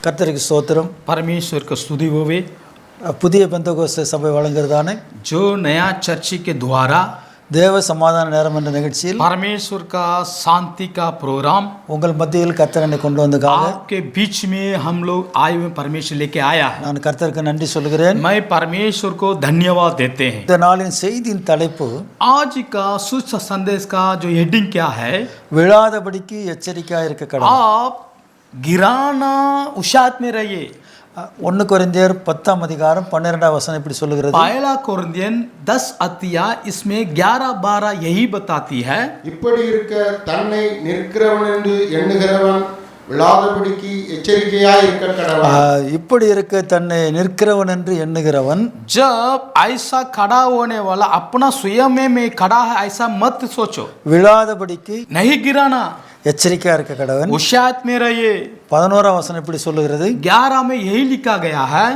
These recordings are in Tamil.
கர்த்தருக்கு ஸ்தோத்திரம். परमेश्वर का स्तुति होवे புதிய பெந்தகோஸ்தே சபை வழங்குறதான जो नया चर्च के द्वारा தேவ சமாதான நேரம் என்ற நிகழ்ச்சியில் परमेश्वर का शांति का प्रोग्राम உங்கள் மத்தியில் கர்த்தர் என்னை கொண்டு வந்ததுக்காக आपके बीच में हम लोग आए हुए परमेश्वर लेके आया है। நான் கர்த்தருக்கு நன்றி சொல்கிறேன். मैं परमेश्वर को धन्यवाद देते हैं। இந்த நாளின் செய்தியின் தலைப்பு आज का सुच संदेश का जो हेडिंग क्या है, விழாதபடிக்கு எச்சரிக்கையாக இருக்க கடவுள். आप गिराना उशात में रहिए। 1 கொரிந்தியர் 10 அதிகாரம் 12 வசனம் இப்படி சொல்லுகிறது. पहला कोरिन्थियन 10 अध्याय इसमें 11-12 यही बताती है, இப்படி இருக்க தன்னை நிற்கிறவன் என்று எண்ணுகிறவன் விழாதபடிக்கு எச்சரிக்கையாய் இருக்க கடவன். இப்படி இருக்க தன்னை நிற்கிறவன் என்று எண்ணுகிறவன் जब ऐसा खड़ा होने वाला अपना स्वयं में खड़ा है ऐसा मत सोचो, விழாதபடிக்கு नहीं गिराना, எச்சரிக்கையாக இருக்க கடவன். उशात में रहिए। 11 வசனம் இப்படி சொல்லுகிறது. 11 में यही लिखा गया है,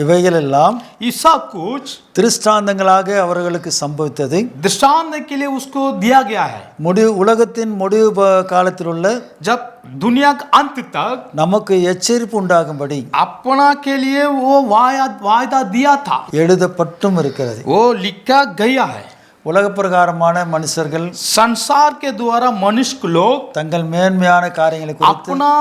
இவைகள் எல்லாம் ये सब कुछ திருஷ்டாந்தங்களாக அவர்களுக்கு சம்பவித்தது. दृष्टांत के लिए उसको दिया गया है, உலகத்தின் முடிவு காலத்தில் உள்ள जब दुनिया का अंत तक நமக்கு எச்சரிப்பு உண்டாகும்படி अपना के लिए वो वायदा दिया था, எழுதப்பட்டும் இருக்கிறது. वो लिखा गया है। உலக பிரகாரமான மனுஷர்கள் संसार के द्वारा मनुष्य लोग தங்கள் மேன்மையான காரியங்களை குறித்து अपना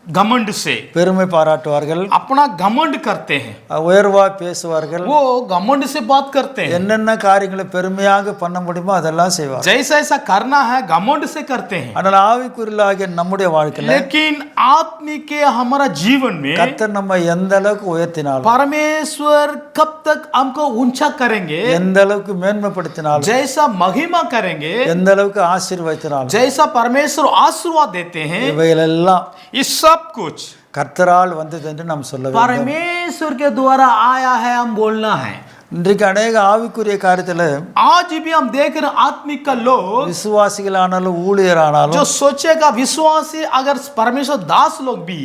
घमंड से பெருமை பாராட்டுவார்கள், अपना घमंड करते हैं, உயர்வாய் பேசுவார்கள், वो घमंड से बात करते हैं, என்னென்ன காரியங்களை பெருமையாக பண்ண முடியுமோ அதெல்லாம் செய்வார்கள். जैसा ऐसा करना है घमंड से करते हैं। ஆனால் ஆவிக்குரியலாகிய நம்முடைய வாழ்க்கையில लेकिन आत्मिक के हमारा जीवन में கர்த்தர் நம்ம எந்த அளவுக்கு உயர்த்தினாலும், परमेश्वर कब तक हमको ऊंचा करेंगे, எந்த அளவுக்கு மேன்மைப்படுத்தினாலும், जैसा महिमा करेंगे, எந்த அளவுக்கு ஆசீர்வதித்தினாலும், जैसा परमेश्वर आशीर्वाद देते हैं, இவைகள் எல்லாம் ये सब कुछ கர்த்தரால் வந்தது என்று நாம் சொல்ல வேண்டும். परमेश्वर के द्वारा आया है, हम बोलना है। இன்றைக்கு அநேக ஆவிக்குரிய காரியத்துல आज भी हम देख रहे हैं आत्मिक का लोग விசுவாசிகளானாலும் ஊழியரானாலும் जो सोचेगा विश्वासी अगर परमेश्वर दास लोग भी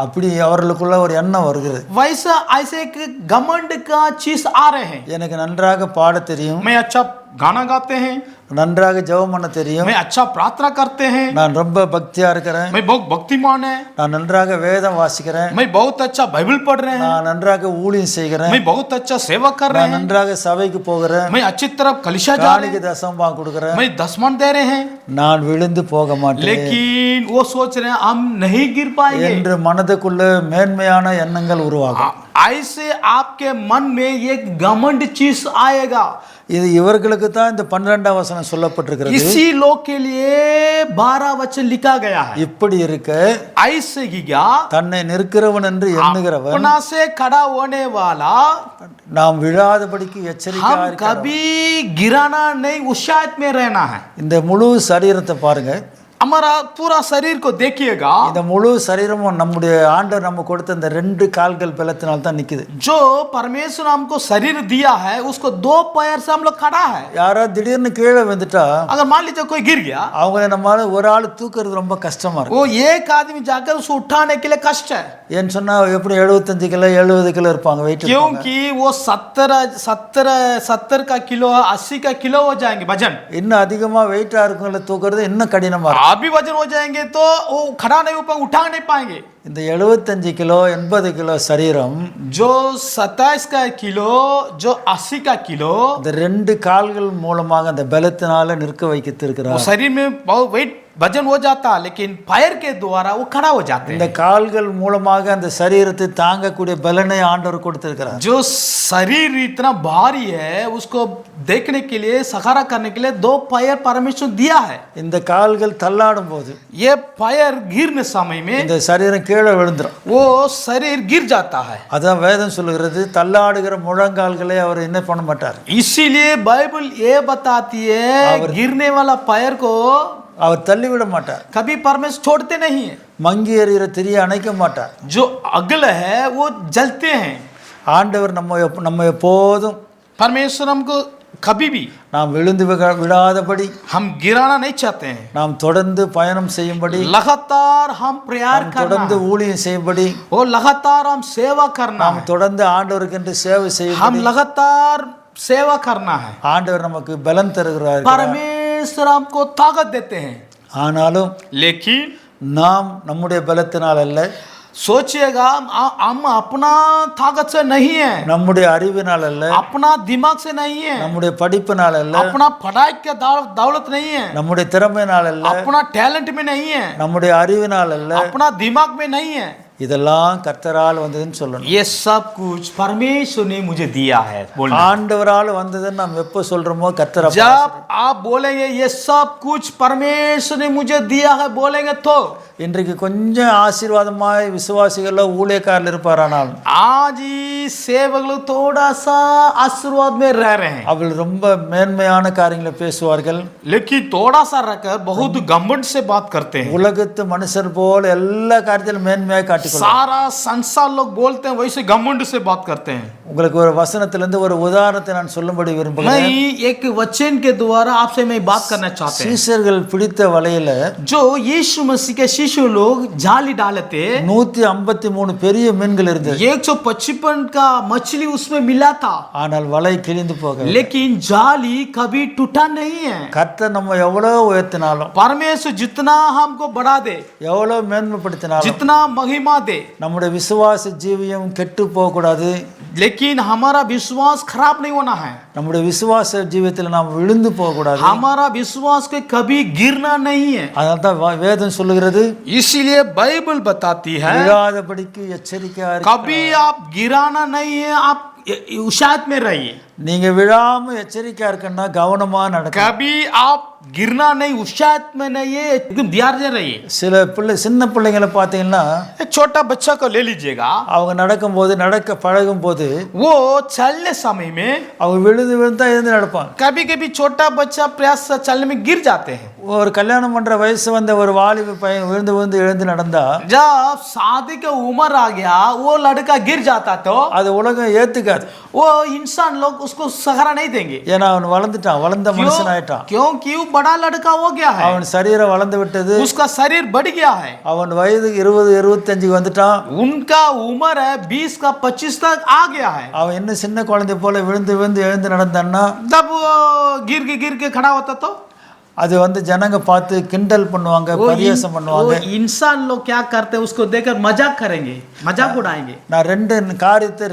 அப்படி அவர்களுக்குள்ள ஒரு எண்ணம் வருகிறது. वैसा ऐसे एक घमंड का चीज आ रहे हैं, எனக்கு நன்றாக பாட தெரியும், मैं अच्छा गाना गाते हैं, நன்றாக ஜெபம் பண்ண தெரியும், मैं अच्छा प्रार्थना करते हैं, நான் ரொம்ப பக்தியா இருக்கிறேன், मैं बहुत भक्तिमान है, நான் நன்றாக வேதம் வாசிக்கிறேன், मैं बहुत अच्छा बाइबल पढ़ रहे हैं, நான் நன்றாக ஊழியம் செய்கிறேன், मैं बहुत अच्छा सेवा कर रहे நான் हैं, நன்றாக சபைக்கு போகிறேன், मैं अच्छी तरफ कलिशा जा रहे காணிக்கை தசமபாகம் கொடுக்கிறேன், हैं, मैं दसमान दे रहे हैं, நான் விழுந்து போக மாட்டேன் लेकिन वो सोच रहे हैं हम नहीं गिर पाएंगे। என்று மனதுக்குள்ள மேன்மையான எண்ணங்கள் உருவாகும். ऐसे आपके मन में एक घमंड चीज आएगा। இது இவர்களுக்கு தான் இந்த 12 வசனம் சொல்லப்பட்டிருக்கிறது. इसी लोग के लिए 12 वचन लिखा गया है। இப்படி இருக்க ऐसे ही क्या தன்னை நிற்கிறவன் என்று எண்ணுகிறவன் अपना से खड़ा होने वाला நாம் விழாதபடிக்கு எச்சரிக்கையா हम இருக்க வேண்டும். कभी गिराना नहीं, उशात में रहना है। இந்த முழு சரீரத்தை பாருங்க. हमारा पूरा शरीर को देखिएगा, இந்த முழு சரீரமும் நம்முடைய ஆண்டவர் நம்ம கொடுத்த இந்த 2 கால்கள் பலத்தினால தான் நிக்குது. जो परमेश्वर हमको शरीर दिया है उसको 2 पैर से हम लोग खड़ा है। யாரோ திடீர்னு கீழே வந்துட்டா अगर मान लीजिए कोई गिर गया, அவங்கள நம்மால ஒரு ஆள் தூக்குறது ரொம்ப கஷ்டமா இருக்கு. वो एक आदमी जाकर उसको उठाने के लिए कष्ट है, ஏன்னு சொன்னா எப்படி 75 கிலோ 70 கிலோ இருப்பாங்க வெயிட். क्योंकि वो 70 का किलो 80 का किलो हो जाएंगे वजन। இன்னும் அதிகமா வெயிட்டா இருக்கவங்கள தூக்குறது இன்னும் கடினமா இருக்கும். अभी वजन हो जाएंगे तो वो खड़ा नहीं हो पाएंगे, उठा नहीं पाएंगे। இந்த 75 கிலோ 80 கிலோ சரீரம் जो 27 का किलो जो 80 का किलो இந்த 2 கால்கள் மூலமாக அந்த பலத்தினால நிற்க वो வைத்திருக்கிறார். शरीर में बहुत वेट वजन हो जाता है, लेकिन पैर के द्वारा वो खड़ा हो जाते இந்த हैं। கால்கள் மூலமாக அந்த சரீரத்தை தாங்கக்கூடிய பலனை ஆண்டவர் கொடுத்திருக்கிறார். जो शरीर इतना भारी है उसको देखने के लिए सहारा करने के लिए 2 पैर परमेश्वर दिया है। இந்த கால்கள் தள்ளாடும் போது ये पैर गिरने समय में இந்த சரீரம் கீழே விழுந்துரும். वो शरीर गिर जाता है। அதான் வேதம் சொல்லுகிறது, தள்ளாடுகிற முழங்கால்களை அவர் என்ன பண்ண மாட்டார், इसीलिए बाइबल ये बताती है गिरने वाला पैर को அவர் தள்ளிவிட மாட்டார். कभी परमेश्वर छोड़ते नहीं है। மங்கி எறிகிற திரியை அணைக்க மாட்டார். जो अगल है वो जलते हैं। ஆண்டவர் நம்ம எப்போதும் परमेश्वर हमको कभी भी நாம் விழுந்து விடாதபடி हम गिराना नहीं चाहते हैं, நாம் தொடர்ந்து பயணம் செய்யும்படி, लगातार हम प्रयास करना தொடர்ந்து है, ஊழியம் செய்யும்படி, वो लगातार हम सेवा करना நாம் है, தொடர்ந்து ஆண்டவருக்கு என்று சேவை हम செய்யும்படி लगातार सेवा करना है। ஆண்டவர் நமக்கு பலன் தருகிறார். परमेश्वर हमको ताकत देते हैं, ஆனாலும் लेकिन நாம் நம்முடைய பலத்தினால் அல்ல, सोचिएगा हम अपना ताकत से नहीं है, நம்முடைய அறிவினால் அல்ல, अपना दिमाग से नहीं है, நம்முடைய படிப்பினால் அல்ல, अपना पढ़ाई के दौलत नहीं है, நம்முடைய திறமையினால் அல்ல, अपना टैलेंट में नहीं है, நம்முடைய அறிவினால் அல்ல, अपना दिमाग में नहीं है। இதெல்லாம் கர்த்தரால் வந்ததுன்னு சொல்லணும். ये सब कुछ परमेश्वर ने मुझे दिया है बोलना। ஆண்டவரால் வந்ததுன்னு நாம் எப்போ சொல்றோமோ கர்த்தர் அப்ப जब आप बोलेंगे ये सब कुछ परमेश्वर ने मुझे दिया है बोलेंगे तो இன்றைக்கு கொஞ்சம் ஆசீர்வாதமாய் விசுவாசிகளோ ஊழியக்காரர் இருப்பாரானால் आज ही सेवक लोग थोड़ा सा आशीर्वाद में रह रहे हैं, அவர்கள் ரொம்ப மேன்மையான காரியங்களை பேசுவார்கள். लेकिन थोड़ा सा रहकर बहुत घमंड से बात करते हैं। உலகத்து மனுஷர் போல எல்லா காரியத்திலும் மேன்மையாக காட்டிக்கொள்வார்கள். सारा संसार लोग बोलते हैं वैसे घमंड से बात करते हैं। உங்களுக்கு ஒரு வசனத்திலிருந்து ஒரு உதாரணத்தை நான் சொல்லும்படி விரும்புகிறேன். मैं एक वचन के द्वारा आपसे मैं बात करना चाहते हैं। சீஷர்கள் பிடித்த வலையில जो यीशु मसीह के शिष्य लोग जाली डाले थे, 153 பெரிய மீன்கள் இருந்தது. 155 का मछली उसमें मिला था, ஆனால் வலை கிழிந்து போக लेकिन जाली कभी टूटा नहीं है। கர்த்தர் நம்ம எவ்வளவு உயர்த்தினாலும் परमेश्वर जितना हमको बढ़ा दे, எவ்வளவு மேன்மைப்படுத்தினாலும் जितना महिमा दे, நம்முடைய விசுவாச ஜீவியம் கெட்டு போக கூடாது. लेकिन हमारा विश्वास खराब नहीं होना है। நம்முடைய விசுவாச ஜீவியத்தில் நாம் விழுந்து போக கூடாது. हमारा विश्वास के कभी गिरना नहीं है। அதனால தான் வேதம் சொல்லுகிறது, इसीलिए बाइबल बताती है விழாதபடிக்கு எச்சரிக்கையா இருக்க. कभी आप गिराना नहीं है, आप उशात में रहिए। நீங்க விழாம எச்சரிக்கையா இருக்கணும்னா கவனமா நடக்க. कभी आप गिरना नहीं, उशात में नहीं है, एकदम ध्यान से रहिए। சில சின்ன பிள்ளைங்களை பார்த்தீங்கன்னா एक छोटा बच्चा को ले लीजिएगा, அவங்க நடக்கும்போது நடக்க பழகும் போது वो चलने समय में அவங்க விழுந்து விழுந்தா எழுந்து நடப்பாங்க. कभी कभी छोटा बच्चा प्रयास से चलने में गिर जाते हैं। ஒரு கல்யாணம் பண்ற வயசு வந்த ஒரு வாலிப பையன் விழுந்து விழுந்து எழுந்து நடந்தா जब शादी का उम्र आ गया वो लड़का गिर जाता तो அது உலகம் ஏத்துக்காது. वो इंसान लोग उसको सहारा नहीं देंगे। ஏன்னா அவன் வளர்ந்துட்டான், வளர்ந்த மனுஷன் ஆயிட்டான். क्योंकि वो बड़ा लड़का हो गया है, அவன் சரீரம் வளர்ந்து விட்டது. उसका शरीर बढ़ गया है, அவன் வயது 20-25 வந்துட்டான். उनका उम्र है 20 का 25 तक आ गया है। அவன் இன்னும் சின்ன குழந்தை போல விழுந்து விழுந்து எழுந்து நடந்தான்னா जब वो गिर के खड़ा होता तो அது ஜனங்க பார்த்து கிண்டல் பண்ணுவாங்க, பரியாசம் பண்ணுவாங்க. इंसान लोग क्या करते हैं उसको देखकर मजाक करेंगे, मजाक उड़ाएंगे। நான்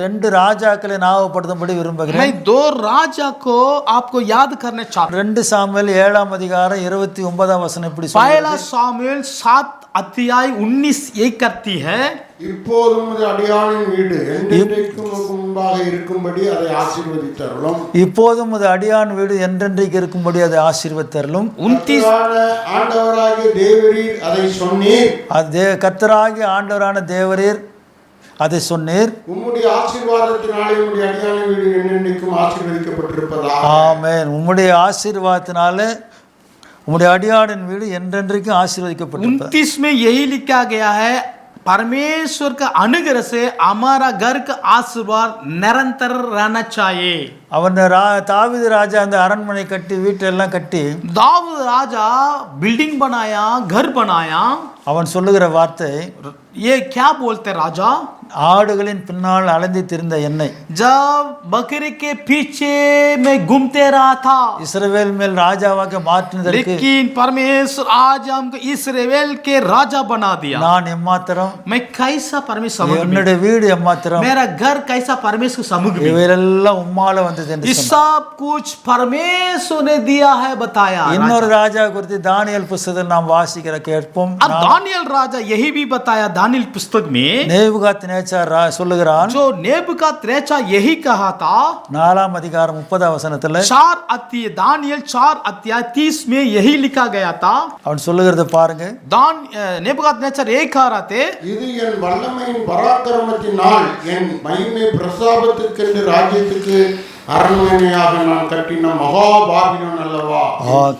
ரெண்டு ராஜாக்களை ஞாபகப்படுத்தும்படி விரும்புகிறேன். मैं 2 राजा को आपको याद करने चाहता हूं। 2 சாமுவேல் 7ஆம் அதிகாரம் 29ஆம் வசனம் இப்படி पहला சொல்லுது, सामुएल 7 अध्याय 19 ये करती है, இப்போதும் உமது அடியானின் வீடு என்றென்றைக்கும் உமக்கு முன்பாக இருக்கும்படி அதை ஆசீர்வதித்தருளும். இப்போதும் அது அடியான் வீடு என்றென்றைக்கு இருக்கும்படி அதை ஆசீர்வதித்தருளும். 29 ஆண்டவராகிய தேவரீர் அதை சொன்னீர். அது கர்த்தராகிய ஆண்டவரான தேவரீர் அதை சொன்னீர். உம்முடைய ஆசீர்வாதத்தினாலே உம்முடைய அடியானின் வீடு என்றென்றைக்கும் ஆசீர்வதிக்கப்பட்டிருப்பதாக. ஆமென். உம்முடைய ஆசீர்வாதத்தினால உம்முடைய அடியானின் வீடு என்றென்றைக்கும் ஆசீர்வதிக்கப்பட்டிருப்பது. 29 में यही लिखा गया है, परमेश्वर का अनुग्रह से हमारा घर का आशीर्वाद निरंतर रहना चाहिए। அவன் தாவீது ராஜா அந்த அரண்மனை கட்டி வீட்டெல்லாம் கட்டி दाऊद राजा बिल्डिंग बनाया, घर बनाया। அவன் சொல்லுகிற வார்த்தை, ये क्या बोलते राजा, ஆடுகளின் பின்னால் அலைந்து திரிந்த என்னை जब बकरी के पीछे मैं घूमते रहा था, இஸ்ரவேல் மேல் ராஜாவாக மாற்றினதற்கு लेकिन परमेश्वर आज हमको इस्राएल के राजा बना दिया। நான் எம்மாத்திரம், मैं कैसा परमेश्वर समुख में, என்னுடைய வீடு எம்மாத்திரம், मेरा घर कैसा परमेश्वर समुख में, இவையெல்லாம் உம்மால வந்தது என்று ये சொன்னார். सब कुछ परमेश्वर ने दिया है बताया। இன்னொரு ராஜா குறித்து தானியேல் புஸ்தகத்தில் நாம் வாசிக்கிற கேட்போம். अब दानियल राजा यही भी बताया दानियल पुस्तक में, நேபுகாத்நேச்சார் சொல்லுகிறான், जो नेबुकदनेस्सर यही कहा था 4ஆம் அதிகாரம் 30ஆம் வசனத்துல 4 अध्याय दानियल 4 अध्याय 30 में यही लिखा गया था। அவன் சொல்லுகிறத பாருங்க, नेबुकदनेस्सर यही कह रहा थे, இது என் வல்லமையின் பராக்கிரமத்தினால் என் மகிமை பிரசாபத்திற்கென்று ராஜ்யத்துக்கு அரண்மனையாக நான் கட்டின மகா பாபிலோன் அல்லவா.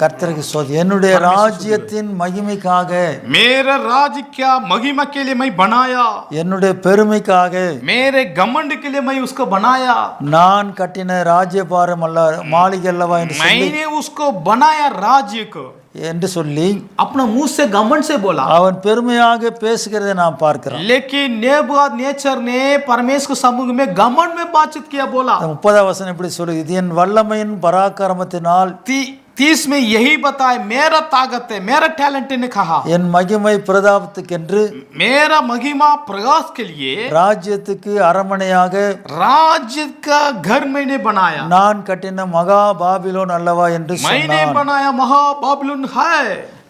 கர்த்தருக்கு சோதி, என்னுடைய ராஜ்யத்தின் மகிமைக்காக, मेरे राज्य क्या महिमा के लिए मैं बनाया, என்னுடைய பெருமைக்காக मेरे घमंड के लिए मैं उसको बनाया, நான் கட்டின ராஜ்யபாரம் அல்ல மாளிகை அல்லவா என்று சொல்லி मैंने उसको बनाया राज्य को, என்று சொல்லி अपना मुंह से घमंड से बोला। அவன் பெருமையாக பேசுகிறதை நாம் பார்க்கிறோம். लेकिन नेबुकदनेस्सर ने परमेश्वर के सम्मुख में घमंड में बातचीत किया, बोला 30ஆம் வசனம் இப்படி சொல்லு, இது என் வல்லமையின் பராக்கிரமத்தினால் 30 में यही बताए, मेरा ताकत है, मेरा टैलेंट ने कहा, என் மகிமை பிரதாபத்துக்கென்று मेरा महिमा प्रकाश के लिए ராஜ்யத்துக்கு அரமனையாக राज्य का घर मैंने बनाया, நான் கட்டின மகா பாபிலோன் அல்லவா என்று मैंने சொன்னான். बनाया महा बाबिलोन है।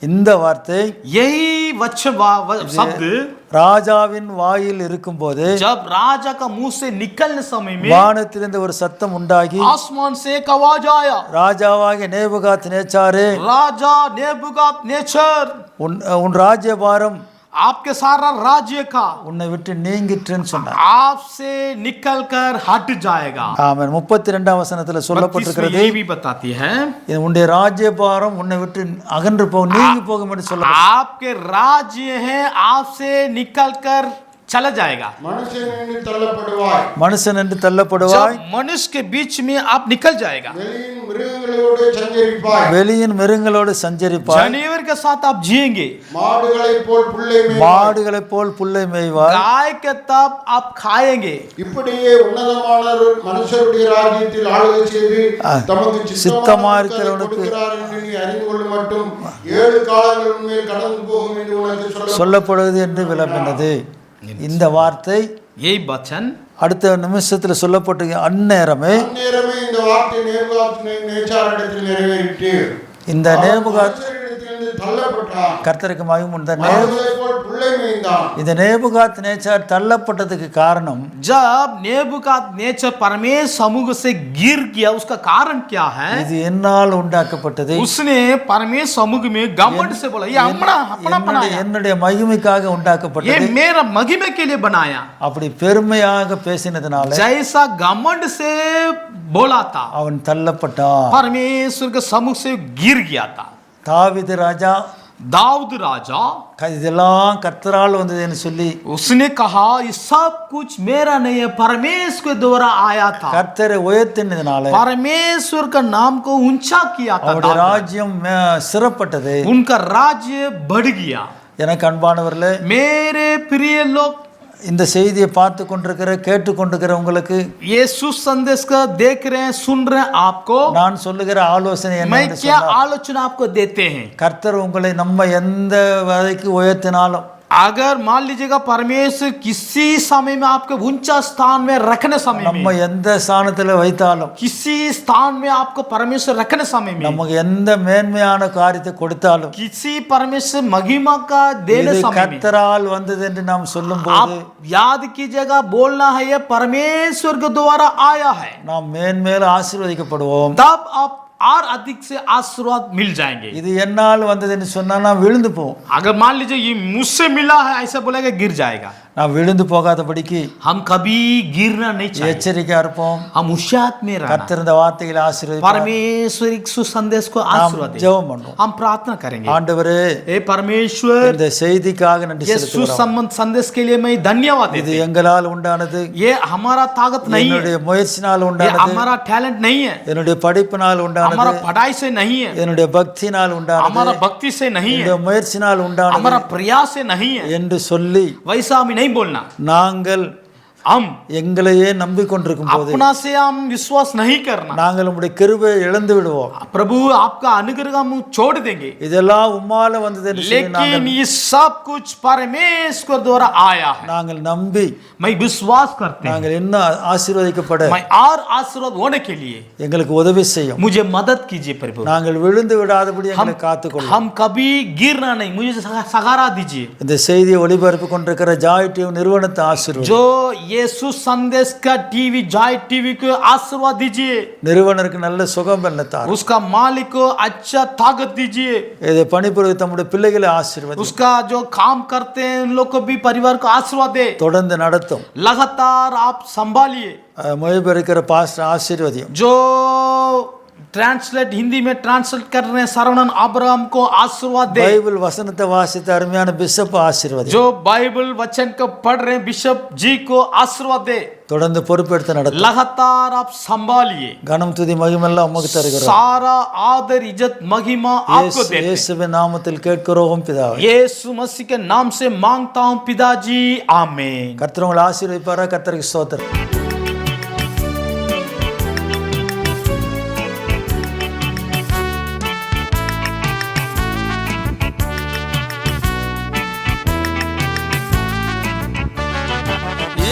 இந்த வார்த்தை यही शब्द ராஜாவின் வாயில் இருக்கும்போது जब राजा का मुंह से निकलने समय में வானத்திலிருந்து ஒரு சத்தம் உண்டாகி, आसमान से एक आवाज आया, ராஜாவாகிய நேபுகாத் நேச்சாரே, राजा नेबुकदनेस्सर, உன் ராஜ்யபாரம் आपके सारा राज्य का உன்னை விட்டு நீங்கிற்றுன்னு சொன்னார். आपसे निकलकर हट जाएगा। ஆமென். 32ஆம் வசனத்துல 32 சொல்லப்பட்டிருக்கிறது, ये भी बताती है, இது உன்னுடைய ராஜ்யபாரம் உன்னை விட்டு அகன்று போகும், நீங்கி போகும் என்று சொல்ல. आपके राज्य है आपसे निकलकर चला जाएगा। மனுஷன் என்று தள்ளப்படுவாய், மனுஷன் என்று தள்ளப்படுவாய், जब मनुष्य के बीच में आप निकल जाएगा, வெளியின் மிருகங்களோடு சஞ்சரிப்பாய், வெளியின் மிருகங்களோடு சஞ்சரிப்பாய், जानवर के साथ आप जिएंगे, மாடுகளைப் போல் புல்லை மேய்வாய், மாடுகளைப் போல் புல்லை மேய்வாய், गाय के तब आप खाएंगे। இப்படியே உன்னதமான மனுஷருடைய ராஜ்யத்தில் ஆளுகை செய்து தமக்கு சித்தமாயிருக்கிறவனுக்கு கொடுக்கிறார் என்று நீ அறிந்து கொள்ளும் மட்டும் 7 காலங்கள் உன்மேல் கடந்து போகும் என்று உனக்கு சொல்லப்படுவது என்று விளம்பினது. இந்த வார்த்தை यही वचन அடுத்த நிமிஷத்துல சொல்லப்பட்டு அந்நேரமே இந்த வார்த்தை நேச்சாரிடத்தில் நிறைவேறிட்டு இந்த நேபுகாத் மனுஷரிடத்திலிருந்து தள்ளப்பட்டான், கர்த்தருக்கு மகிமை. மாடுகளைப் போல் புல்லை மேய்ந்தான். இந்த நேபுகாத் நேச்சார் தள்ளப்பட்டதுக்கு காரணம், जब नेबुकदनेस्सर परमेश्वर समूह से गिर गया, उसका कारण क्या है? இது என்னால் உண்டாக்கப்பட்டது, उसने परमेश्वर समूह में घमंड से बोला, ये अपना बनाया, என்னுடைய மகிமைக்காக ये உண்டாக்கப்பட்டது. मेरा महिमा के लिए बनाया। அப்படி பெருமையாக பேசினதுனால जैसा घमंड से बोला था, அவன் தள்ளப்பட்டான். परमेश्वर के समूह से गिर गया था। தாவீது ராஜா दाऊद राजा, இதெல்லாம் கர்த்தரால் வந்ததுன்னு சொல்லி उसने कहा ये सब कुछ मेरा नहीं है, परमेश्वर के द्वारा आया था। கர்த்தரை உயர்த்தினதுனால परमेश्वर का नाम को ऊंचा किया था, அவருடைய ராஜ்யம் சிறப்பட்டது. उनका राज्य बढ़ गया। எனக்கு அன்பானவர்களே, मेरे प्रिय लोग, இந்த செய்தியை பார்த்து கொண்டிருக்கிற கேட்டு கொண்டிருக்கிற உங்களுக்கு ये सुसंदेश का देख रहे हैं, सुन रहे हैं आपको, நான் சொல்லுகிற ஆலோசனை என்ன मैं என்று क्या சொன்னால், आलोचना आपको देते हैं? கர்த்தர் உங்களை நம்ம எந்த வரைக்கும் உயர்த்தினாலும், अगर मान लीजिएगा परमेश्वर किसी समय में आपके ऊंचा स्थान में रखने समय நம்ம में, எந்த ஸ்தானத்துல வைத்தாலும், किसी स्थान में आपको परमेश्वर रखने समय में, நமக்கு எந்த மேன்மையான காரியத்தை கொடுத்தாலும், किसी परमेश्वर महिमा का देने இது समय में, கர்த்தரால் வந்தது என்று நாம் சொல்லும்போது आप याद कीजिएगा, बोलना है ये परमेश्वर के द्वारा आया है, நாம் மேன்மேல் ஆசீர்வதிக்கப்படுவோம். तब आप और अधिक से आशीर्वाद मिल जाएंगे। இது என்னால் வந்தது என்று சொன்னா நான் விழுந்து போவோம். अगर मान लीजिए ये मुझसे मिला है ऐसा बोलेगा, गिर जाएगा। நான் விழுந்து போகாதபடிக்கு हम कभी गिरना नहीं चाहिए, எச்சரிக்கையா இருப்போம். हम होशियार में रहना। கர்த்தர் இந்த வார்த்தைகளை ஆசீர்வதிப்பார். परमेश्वर एक सुसंदेश को நாம் आशीर्वाद दे। ஜெபம் பண்ணுவோம். हम प्रार्थना करेंगे, ஆண்டவரே, हे परमेश्वर, இந்த செய்திக்காக நன்றி ये செலுத்துகிறோம். सुसंबंध संदेश के लिए मैं धन्यवाद இது देता हूं। எங்களால் உண்டானது, ये हमारा ताकत नहीं है, என்னுடைய முயற்சினால் ये உண்டானது, हमारा टैलेंट नहीं है, என்னுடைய படிப்பினால் हमारा உண்டானது, पढ़ाई से नहीं है, என்னுடைய பக்தினால் உண்டானது, हमारा भक्ति से नहीं है, என்னுடைய முயற்சினால் உண்டானது हमारा प्रयास से नहीं है, என்று சொல்லி वैसा हमें नहीं बोलना। நாங்கள் हम எங்களையே நம்பிக்கொண்டிருக்கும் போது अपना से हम विश्वास नहीं करना, நாங்கள் உம்முடைய கிருபையை இழந்து விடுவோம். प्रभु आपका अनुग्रह हम छोड़ देंगे। இதெல்லாம் உம்மால வந்தது என்று சொல்லி लेकिन ये सब कुछ परमेश्वर द्वारा आया है, நாங்கள் நம்பி मैं विश्वास करते हैं, நாங்கள் இன்னும் ஆசீர்வதிக்கப்பட मैं और आशीर्वाद होने के लिए எங்களுக்கு உதவி செய்யும். मुझे मदद कीजिए प्रभु। நாங்கள் விழுந்து விடாதபடி எங்களை காத்துக்கொள்ளும். हम कभी गिरना नहीं, मुझे सहारा दीजिए। இந்த செய்தியை ஒளிபரப்பு கொண்டிருக்கிற ஜாய் டிவி நிறுவனத்தை ஆசீர்வதி. जो यीशु संदेश का टीवी, जॉय टीवी को आशीर्वाद दीजिए। நிறுவனருக்கு நல்ல சுகம் பெறத்தார். उसका मालिक को अच्छा ताकत दीजिए। இதை பணிபுரிய தம்முடைய பிள்ளைகளை ஆசீர்வதி. उसका जो काम करते हैं उन लोग को भी परिवार को आशीर्वाद दे। தொடர்ந்து நடத்தும். लगातार आप संभालिए। மொழிபெயர்க்கிற பாஸ்டர் ஆசீர்வதியும். जो ट्रांसलेट हिंदी में ट्रांसलेट कर रहे हैं सरवणन अब्राहम को आशीर्वाद दे। பைபிள் வசனத்தை வாசித்த அருமையான பிஷப் ஆசீர்வதி. जो बाइबल वचन को पढ़ रहे हैं बिशप जी को आशीर्वाद दे। தொடர்ந்து பொறுப்பெடுத்து நடத்தும். लगातार आप संभालिए। கனம் துதி மகிமெல்லாம் உமக்கு தருகிறோம். सारा आदर इज्जत महिमा आपको देते हैं। இயேசுவின் நாமத்தில் கேட்கிறோம் பிதாவே. यीशु मसीह के नाम से मांगता हूं पिताजी, आमीन। கர்த்தர் உங்களை ஆசீர்வதிப்பாரா. கர்த்தருக்கு ஸ்தோத்திரம்.